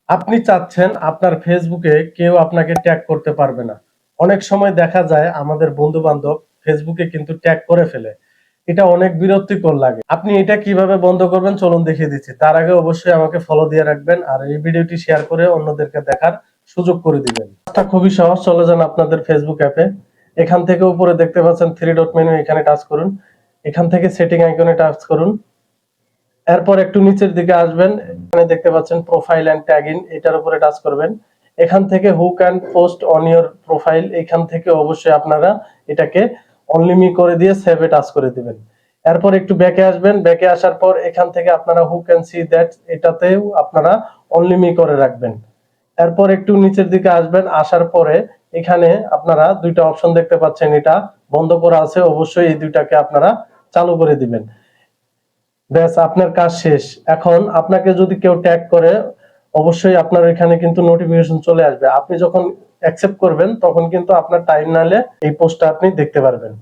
আপনি চাচ্ছেন আপনার ফেসবুকে কেউ আপনাকে ট্যাগ করতে পারবে না। অনেক সময় দেখা যায় আমাদের বন্ধু-বান্ধব ফেসবুকে কিন্তু ট্যাগ করে ফেলে। এটা অনেক বিরক্তিকর লাগে। আপনি এটা কিভাবে বন্ধ করবেন চলুন দেখিয়ে দিচ্ছি। তার আগে অবশ্যই আমাকে ফলো দিয়ে রাখবেন আর এই ভিডিওটি শেয়ার করে অন্যদেরকে দেখার সুযোগ করে দিবেন। কাজটা খুবই সহজ, চলে যান আপনাদের ফেসবুক অ্যাপে। এখান থেকে উপরে দেখতে পাচ্ছেন 3 ডট মেনু, এখানে টাচ করুন। এখান থেকে সেটিং আইকনে টাচ করুন। এরপর একটু নিচের দিকে আসবেন, এখানে দেখতে পাচ্ছেন প্রোফাইল এন্ড ট্যাগিং, এটার উপরে টাচ করবেন। এখান থেকে who can post on your profile, এখান থেকে অবশ্যই আপনারা এটাকে অনলি মি করে দিয়ে সেভে টাচ করে দিবেন। এরপর একটু ব্যাকে আসবেন, ব্যাকে আসার পর এখান থেকে আপনারা হু ক্যান সি দ্যাট, এটাতেও আপনারা অনলি মি করে রাখবেন। এরপর একটু নিচের দিকে আসবেন, আসার পরে এখানে আপনারা দুইটা অপশন দেখতে পাচ্ছেন, এটা বন্ধ করা আছে, অবশ্যই এই দুইটাকে আপনারা চালু করে দিবেন। ব্যাস আপনার কাজ শেষ। এখন আপনাকে যদি কেউ ট্যাগ করে অবশ্যই আপনার এখানে কিন্তু নোটিফিকেশন চলে আসবে। আপনি যখন অ্যাকসেপ্ট করবেন তখন কিন্তু আপনার টাইমলাইনে এই পোস্টটা আপনি দেখতে পারবেন।